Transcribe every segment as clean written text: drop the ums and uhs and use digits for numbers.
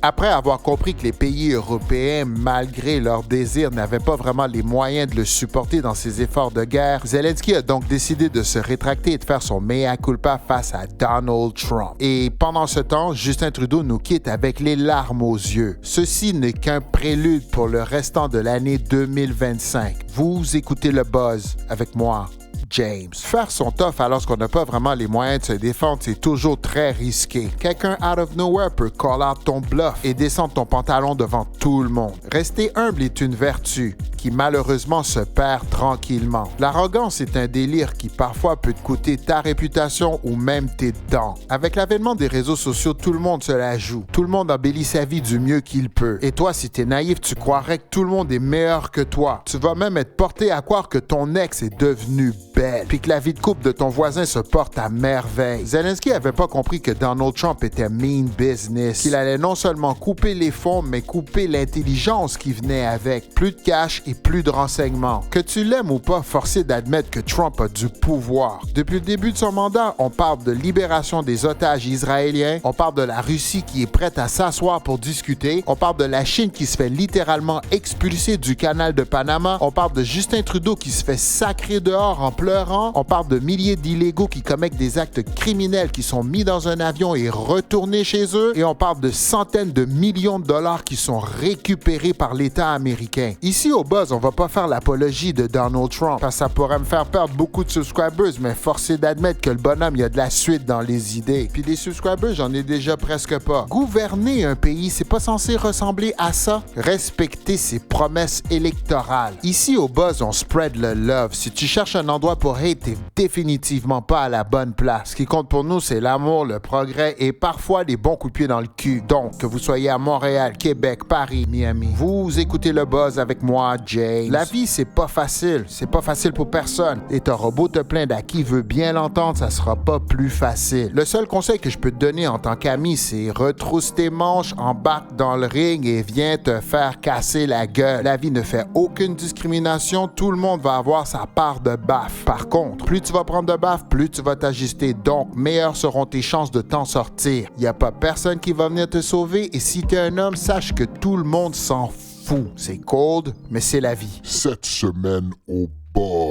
Après avoir compris que les pays européens, malgré leur désir, n'avaient pas vraiment les moyens de le supporter dans ses efforts de guerre, Zelensky a donc décidé de se rétracter et de faire son mea culpa face à Donald Trump. Et pendant ce temps, Justin Trudeau nous quitte avec les larmes aux yeux. Ceci n'est qu'un prélude pour le restant de l'année 2025. Vous écoutez le buzz avec moi, James. Faire son tough alors qu'on n'a pas vraiment les moyens de se défendre, c'est toujours très risqué. Quelqu'un out of nowhere peut call out ton bluff et descendre ton pantalon devant tout le monde. Rester humble est une vertu qui malheureusement se perd tranquillement. L'arrogance est un délire qui parfois peut te coûter ta réputation ou même tes dents. Avec l'avènement des réseaux sociaux, tout le monde se la joue. Tout le monde embellit sa vie du mieux qu'il peut. Et toi, si t'es naïf, tu croirais que tout le monde est meilleur que toi. Tu vas même être porté à croire que ton ex est devenu belle, puis que la vie de couple de ton voisin se porte à merveille. Zelensky avait pas compris que Donald Trump était mean business, qu'il allait non seulement couper les fonds, mais couper l'intelligence qui venait avec. Plus de cash et plus de renseignements. Que tu l'aimes ou pas, forcé d'admettre que Trump a du pouvoir. Depuis le début de son mandat, on parle de libération des otages israéliens, on parle de la Russie qui est prête à s'asseoir pour discuter, on parle de la Chine qui se fait littéralement expulser du canal de Panama, on parle de Justin Trudeau qui se fait sacrer dehors en pleurant, on parle de milliers d'illégaux qui commettent des actes criminels qui sont mis dans un avion et retournés chez eux, et on parle de centaines de millions de dollars qui sont récupérés par l'État américain. Ici au buzz, on va pas faire l'apologie de Donald Trump, parce que ça pourrait me faire perdre beaucoup de subscribers, mais forcé d'admettre que le bonhomme, il y a de la suite dans les idées. Puis des subscribers, j'en ai déjà presque pas. Gouverner un pays, c'est pas censé ressembler à ça? Respecter ses promesses électorales. Ici au buzz, on spread le love. Si tu cherches un endroit pour hate, t'es définitivement pas à la bonne place. Ce qui compte pour nous, c'est l'amour, le progrès et parfois des bons coups de pied dans le cul. Donc, que vous soyez à Montréal, Québec, Paris, Miami, vous écoutez le buzz avec moi, James. La vie, c'est pas facile. C'est pas facile pour personne. Et t'auras beau te plaindre à qui veut bien l'entendre, ça sera pas plus facile. Le seul conseil que je peux te donner en tant qu'ami, c'est retrousse tes manches, embarque dans le ring et viens te faire casser la gueule. La vie ne fait aucune discrimination. Tout le monde va avoir sa part de baffe. Par contre, plus tu vas prendre de baffe, plus tu vas t'ajuster. Donc, meilleures seront tes chances de t'en sortir. Il n'y a pas personne qui va venir te sauver et si t'es un homme, sache que tout le monde s'en fout. C'est cold, mais c'est la vie. Cette semaine au buzz.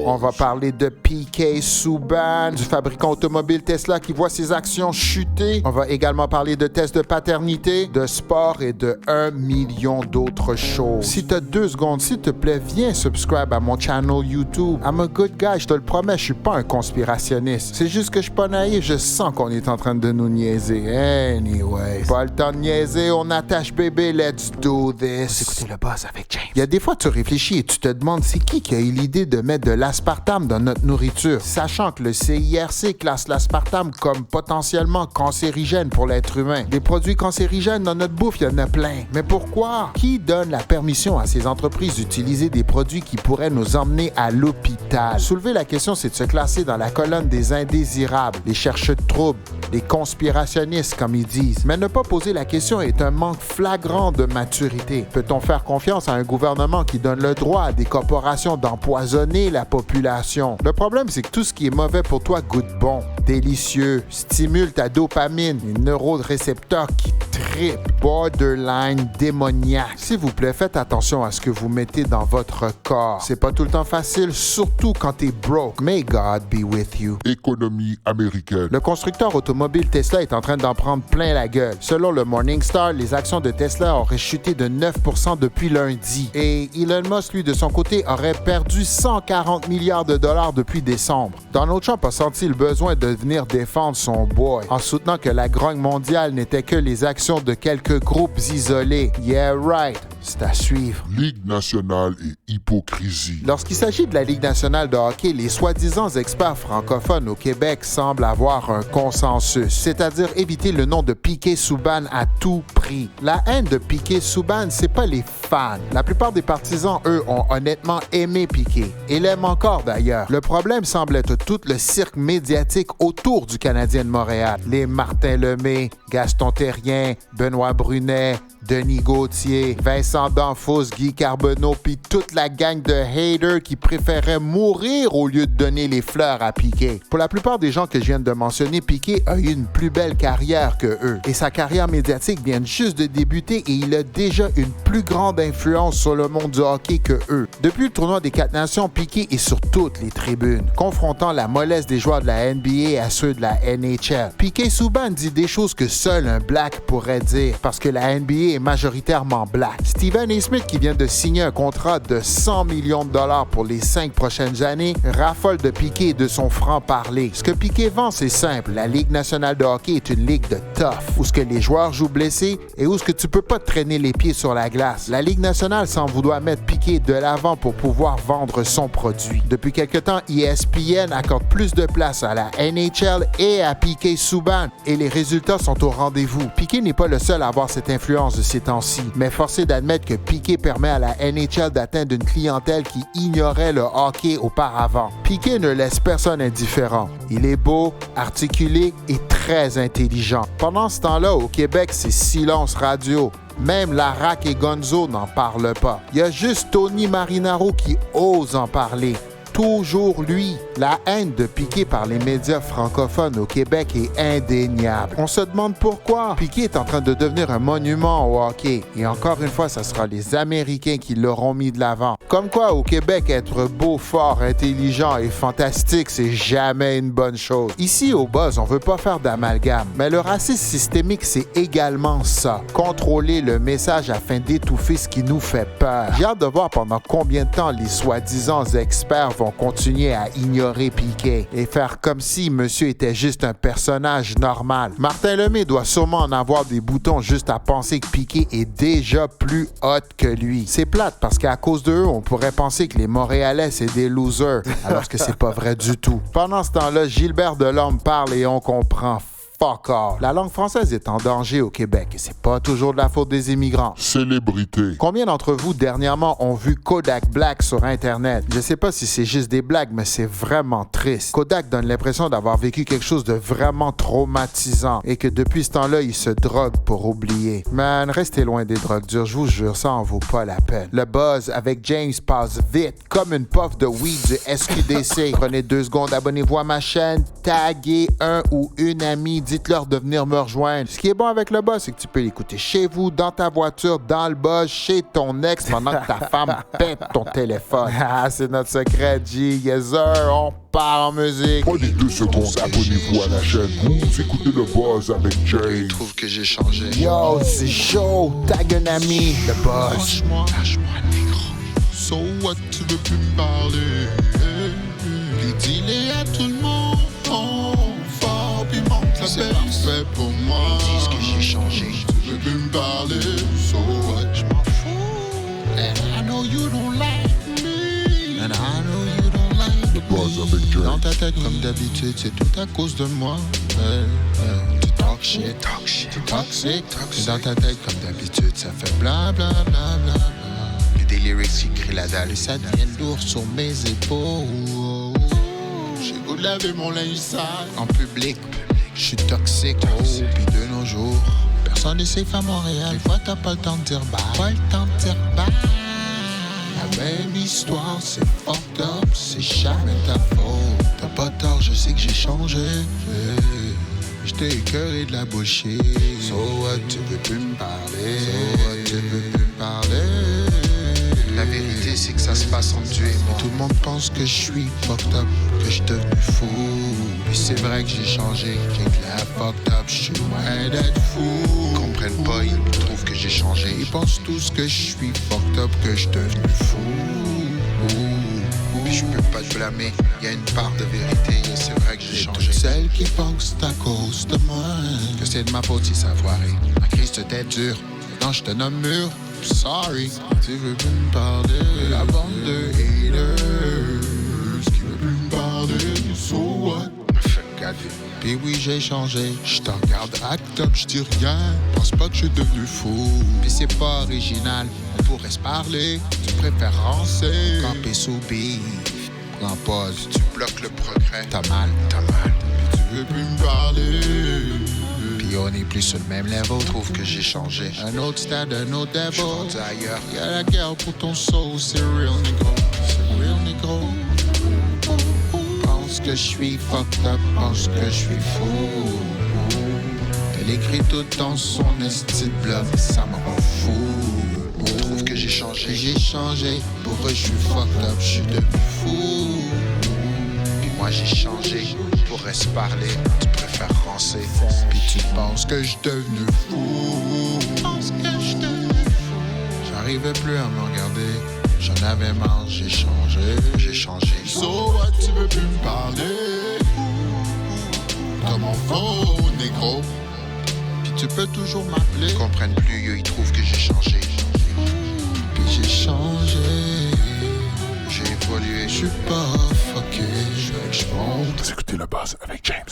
On va parler de P.K. Subban, du fabricant automobile Tesla qui voit ses actions chuter. On va également parler de tests de paternité, de sport et de 1 million d'autres choses. Si t'as 2 secondes, s'il te plaît, viens subscribe à mon channel YouTube. I'm a good guy, je te le promets, je suis pas un conspirationniste. C'est juste que je suis pas naïf, je sens qu'on est en train de nous niaiser. Anyway, pas le temps de niaiser, on attache bébé, let's do this. Écoutez le buzz avec James. Il y a des fois, tu réfléchis et tu te demandes c'est qui a eu l'idée de mettre de l'aspartame dans notre nourriture, sachant que le CIRC classe l'aspartame comme potentiellement cancérigène pour l'être humain. Des produits cancérigènes dans notre bouffe, il y en a plein. Mais pourquoi? Qui donne la permission à ces entreprises d'utiliser des produits qui pourraient nous emmener à l'hôpital? Soulever la question, c'est de se classer dans la colonne des indésirables, les chercheurs de troubles, les conspirationnistes, comme ils disent. Mais ne pas poser la question est un manque flagrant de maturité. Peut-on faire confiance à un gouvernement qui donne le droit à des corporations d'empoisonner la population? Le problème, c'est que tout ce qui est mauvais pour toi goûte bon, délicieux, stimule ta dopamine, les neurorécepteurs qui trippent, borderline démoniaque. S'il vous plaît, faites attention à ce que vous mettez dans votre corps. C'est pas tout le temps facile, surtout quand t'es broke. May God be with you. Économie américaine. Le constructeur automobile Tesla est en train d'en prendre plein la gueule. Selon le Morningstar, les actions de Tesla auraient chuté de 9% depuis lundi. Et Elon Musk, lui, de son côté, aurait perdu 140 milliards de dollars depuis décembre. Donald Trump a senti le besoin de venir défendre son boy en soutenant que la grogne mondiale n'était que les actions de quelques groupes isolés. Yeah, right. C'est à suivre. Ligue nationale et hypocrisie. Lorsqu'il s'agit de la Ligue nationale de hockey, les soi-disant experts francophones au Québec semblent avoir un consensus, c'est-à-dire éviter le nom de P.K. Subban à tout prix. La haine de P.K. Subban, c'est pas les fans. La plupart des partisans, eux, ont honnêtement aimé P.K. et l'aiment encore d'ailleurs. Le problème semble être tout le cirque médiatique autour du Canadien de Montréal. Les Martin Lemay, Gaston Terrien, Benoît Brunet, Denis Gauthier, Vincent Descendant, Fausse, Guy Carbonneau, puis toute la gang de haters qui préféraient mourir au lieu de donner les fleurs à Piqué. Pour la plupart des gens que je viens de mentionner, Piqué a eu une plus belle carrière que eux. Et sa carrière médiatique vient juste de débuter et il a déjà une plus grande influence sur le monde du hockey que eux. Depuis le tournoi des 4 nations, Piqué est sur toutes les tribunes, confrontant la mollesse des joueurs de la NBA à ceux de la NHL. Piqué Subban dit des choses que seul un black pourrait dire parce que la NBA est majoritairement black. Stephen A. Smith, qui vient de signer un contrat de 100 millions de dollars pour les 5 prochaines années, raffole de Piqué et de son franc-parler. Ce que Piqué vend, c'est simple. La Ligue nationale de hockey est une ligue de tough, où ce que les joueurs jouent blessés et où ce que tu peux pas te traîner les pieds sur la glace. La Ligue nationale semble vouloir mettre Piqué de l'avant pour pouvoir vendre son produit. Depuis quelque temps, ESPN accorde plus de place à la NHL et à Piqué Subban et les résultats sont au rendez-vous. Piqué n'est pas le seul à avoir cette influence de ces temps-ci, mais force est d'admettre que Piqué permet à la NHL d'atteindre une clientèle qui ignorait le hockey auparavant. Piqué ne laisse personne indifférent. Il est beau, articulé et très intelligent. Pendant ce temps-là, au Québec, c'est silence radio. Même Larac et Gonzo n'en parlent pas. Il y a juste Tony Marinaro qui ose en parler. Toujours lui. La haine de Piqué par les médias francophones au Québec est indéniable. On se demande pourquoi. Piqué est en train de devenir un monument au hockey. Et encore une fois, ce sera les Américains qui l'auront mis de l'avant. Comme quoi, au Québec, être beau, fort, intelligent et fantastique, c'est jamais une bonne chose. Ici, au Buzz, on veut pas faire d'amalgame. Mais le racisme systémique, c'est également ça. Contrôler le message afin d'étouffer ce qui nous fait peur. J'ai hâte de voir pendant combien de temps les soi-disant experts vont continuer à ignorer Piqué et faire comme si monsieur était juste un personnage normal. Martin Lemay doit sûrement en avoir des boutons juste à penser que Piqué est déjà plus hot que lui. C'est plate parce qu'à cause d'eux, on pourrait penser que les Montréalais c'est des losers, alors que c'est pas vrai du tout. Pendant ce temps-là, Gilbert Delorme parle et on comprend. Fuck off. La langue française est en danger au Québec et c'est pas toujours de la faute des immigrants. Célébrité. Combien d'entre vous dernièrement ont vu Kodak Black sur Internet? Je sais pas si c'est juste des blagues, mais c'est vraiment triste. Kodak donne l'impression d'avoir vécu quelque chose de vraiment traumatisant et que depuis ce temps-là, il se drogue pour oublier. Man, restez loin des drogues dures, je vous jure, ça en vaut pas la peine. Le buzz avec James passe vite, comme une puff de weed du SQDC. Prenez 2 secondes, abonnez-vous à ma chaîne, taguez un ou une amie, dites-leur de venir me rejoindre. Ce qui est bon avec le buzz, c'est que tu peux l'écouter chez vous, dans ta voiture, dans le buzz, chez ton ex, pendant que ta femme pète ton téléphone. Ah, c'est notre secret, G. Yes, sir. On part en musique. Prenez 2 secondes, abonnez-vous à la chaîne. Vous écoutez le Buzz avec Jay. Je trouve que j'ai changé. Yo, c'est chaud. Tag un ami. Le buzz. Lâche-moi le micro. So what, tu veux plus me parler? Puis dis-les à tout le monde. Fort, puis monte la belle. Fait pour moi. Dis ce que j'ai changé. Tu veux plus me parler? So what, je m'en fous. And I know you don't like me. And I know you don't like Le Buzz avec Jay. Dans ta tête, comme d'habitude, c'est tout à cause de moi. Tu talk shit, t'es toxique. Et dans ta tête, comme d'habitude, ça fait bla bla bla bla bla. Et des lyrics qui crient la dalle et ça devient lourd sur mes épaules. J'ai goût de laver mon linge sale en public. Je suis toxique, puis de nos jours, personne n'est safe à Montréal. Des fois, t'as pas le temps de dire bye. Pas le temps de dire bye. La même histoire, c'est fucked up, c'est jamais ta faute. T'as pas tort, je sais que j'ai changé. J't'ai écœuré de la bullshit. So what, tu veux plus me parler? So what, tu veux plus me parler? La vérité, c'est que ça se passe entre Dieu et moi. Tout le monde pense que je suis fucked up, que je suis devenu fou. Puis c'est vrai que j'ai changé, j'ai que la fucked up, je suis loin d'être fou. Ils comprennent pas, ils trouvent que j'ai changé. Ils pensent tous que je suis fucked up, que je suis devenu fou. Puis je peux pas te blâmer, y a une part de vérité, et c'est vrai que j'ai changé. Toutes celles qui pensent à cause de moi que c'est de ma faute si ça foiré. Ma crise te tête dure, non je te nomme mûr. Sorry, tu veux plus me parler. La bande de haters qui veut plus me parler. So what? Puis oui, j'ai changé. Je te regarde act up, je dis rien. Pense pas que je suis devenu fou. Puis c'est pas original, on pourrait se parler. Tu préfères rancer, camper sous bif. Prends pause, tu bloques le progrès. T'as mal. Puis tu veux plus me parler. Puis Yo, on n'est plus sur le même level. Je trouve que j'ai changé. Un autre stade, un autre devil. Je suis rendu ailleurs. Y'a la guerre pour ton soul, c'est real, négro. C'est real, négro. Pense que je suis fucked up, pense que je suis fou. Elle écrit tout dans son esti de bluff, ça me rend fou. Je trouve que j'ai changé. J'ai changé, pour eux je suis fucked up, je suis devenu fou. Puis moi j'ai changé, pourrait se parler, tu préfères rancer. Puis tu penses que je suis devenu fou. J'arrivais plus à me regarder, j'en avais marre, j'ai changé. So what, tu veux plus me parler? Dans mon phone, négro. Puis tu peux toujours m'appeler. Ils comprennent plus, yo, ils trouvent que j'ai changé. Puis j'ai changé. J'ai évolué, je suis pas fucké, je monte. Vous écoutez le buzz avec James.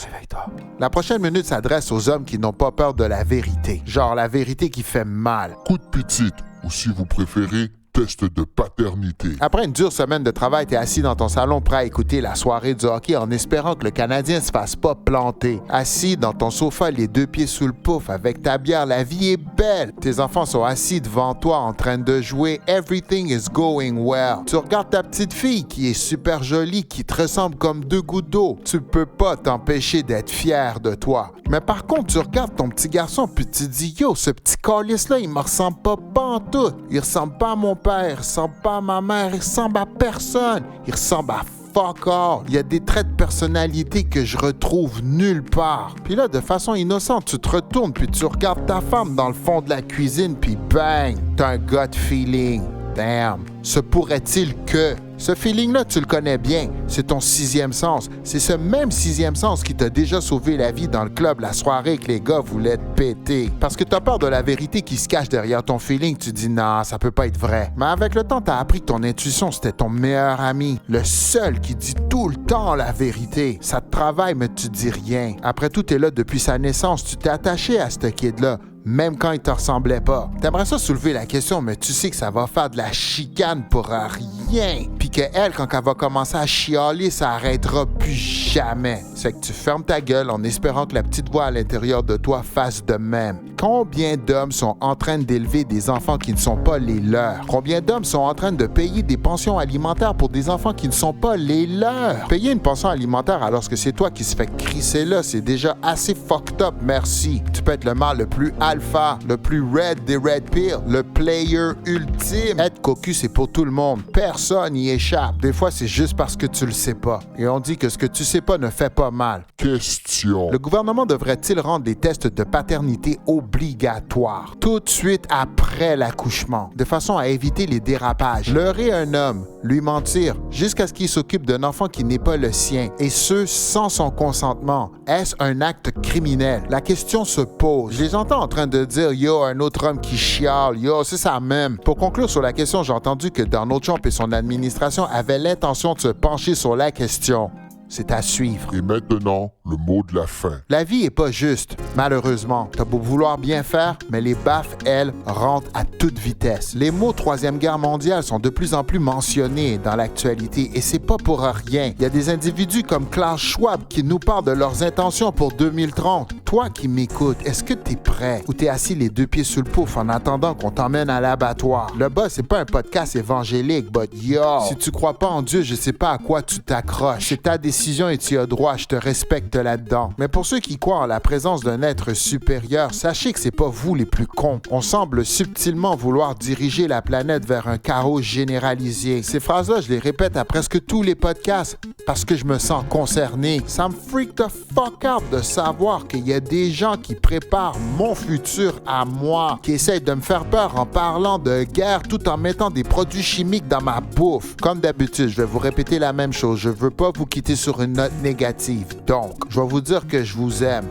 La prochaine minute s'adresse aux hommes qui n'ont pas peur de la vérité. Genre la vérité qui fait mal. Coup de petite, ou si vous préférez, test de paternité. Après une dure semaine de travail, t'es assis dans ton salon prêt à écouter la soirée du hockey en espérant que le Canadien se fasse pas planter. Assis dans ton sofa, les deux pieds sous le pouf, avec ta bière, la vie est belle. Tes enfants sont assis devant toi en train de jouer. Everything is going well. Tu regardes ta petite fille qui est super jolie, qui te ressemble comme deux gouttes d'eau. Tu peux pas t'empêcher d'être fier de toi. Mais par contre, tu regardes ton petit garçon puis tu te dis, yo, ce petit calice-là, il me ressemble pas pantoute. Il ressemble pas à mon père, il ressemble pas à ma mère, il ressemble à personne. Il ressemble à fuck all. Il y a des traits de personnalité que je retrouve nulle part. Puis là, de façon innocente, tu te retournes puis tu regardes ta femme dans le fond de la cuisine puis bang, t'as un gut feeling. Damn, se pourrait-il que... Ce feeling-là, tu le connais bien. C'est ton sixième sens. C'est ce même sixième sens qui t'a déjà sauvé la vie dans le club la soirée que les gars voulaient te péter. Parce que t'as peur de la vérité qui se cache derrière ton feeling. Tu dis, non, ça peut pas être vrai. Mais avec le temps, t'as appris que ton intuition, c'était ton meilleur ami. Le seul qui dit tout le temps la vérité. Ça te travaille, mais tu dis rien. Après tout, t'es là depuis sa naissance. Tu t'es attaché à ce kid-là. Même quand il te ressemblait pas. T'aimerais ça soulever la question, mais tu sais que ça va faire de la chicane pour rien. Puis qu'elle, quand elle va commencer à chialer, ça arrêtera plus jamais. C'est que tu fermes ta gueule en espérant que la petite voix à l'intérieur de toi fasse de même. Combien d'hommes sont en train d'élever des enfants qui ne sont pas les leurs? Combien d'hommes sont en train de payer des pensions alimentaires pour des enfants qui ne sont pas les leurs? Payer une pension alimentaire alors que c'est toi qui se fait crisser là, c'est déjà assez fucked up, merci. Tu peux être le mâle le plus alpha, le plus red des red pills, le player ultime. Être cocu, c'est pour tout le monde. Personne n'y échappe. Des fois, c'est juste parce que tu le sais pas. Et on dit que ce que tu sais pas ne fait pas mal. Question. Le gouvernement devrait-il rendre les tests de paternité obligatoires tout de suite après l'accouchement, de façon à éviter les dérapages? Leurrer un homme, lui mentir, jusqu'à ce qu'il s'occupe d'un enfant qui n'est pas le sien, et ce, sans son consentement. Est-ce un acte criminel? La question se pose. Je les entends en train de dire « Yo, un autre homme qui chiale, yo, c'est ça même ». Pour conclure sur la question, j'ai entendu que Donald Trump et son administration avaient l'intention de se pencher sur la question. C'est à suivre. Et maintenant, le mot de la fin. La vie est pas juste, malheureusement. T'as beau vouloir bien faire, mais les baffes, elles, rentrent à toute vitesse. Les mots Troisième Guerre mondiale sont de plus en plus mentionnés dans l'actualité et c'est pas pour rien. Il y a des individus comme Klaus Schwab qui nous parlent de leurs intentions pour 2030. Toi qui m'écoutes, est-ce que t'es prêt ou t'es assis les deux pieds sur le pouf en attendant qu'on t'emmène à l'abattoir? Le buzz, c'est pas un podcast évangélique, but yo, si tu crois pas en Dieu, je sais pas à quoi tu t'accroches. C'est ta décision et tu as droit, je te respecte là-dedans. Mais pour ceux qui croient en la présence d'un être supérieur, sachez que c'est pas vous les plus cons. On semble subtilement vouloir diriger la planète vers un chaos généralisé. Ces phrases-là, je les répète à presque tous les podcasts parce que je me sens concerné. Ça me freak the fuck out de savoir qu'il y a des gens qui préparent mon futur à moi, qui essayent de me faire peur en parlant de guerre tout en mettant des produits chimiques dans ma bouffe. Comme d'habitude, je vais vous répéter la même chose. Je veux pas vous quitter sur une note négative. Donc, je vais vous dire que je vous aime.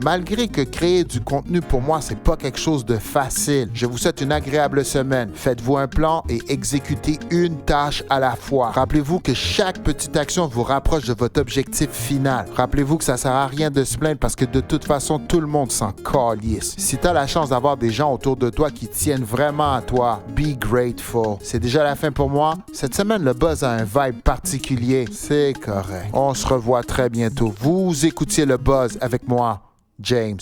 Malgré que créer du contenu pour moi, c'est pas quelque chose de facile. Je vous souhaite une agréable semaine. Faites-vous un plan et exécutez une tâche à la fois. Rappelez-vous que chaque petite action vous rapproche de votre objectif final. Rappelez-vous que ça sert à rien de se plaindre parce que de toute façon, tout le monde s'en calisse. Si tu as la chance d'avoir des gens autour de toi qui tiennent vraiment à toi, be grateful. C'est déjà la fin pour moi. Cette semaine, le buzz a un vibe particulier. C'est correct. On se revoit très bientôt. Vous écoutiez le buzz avec moi, James.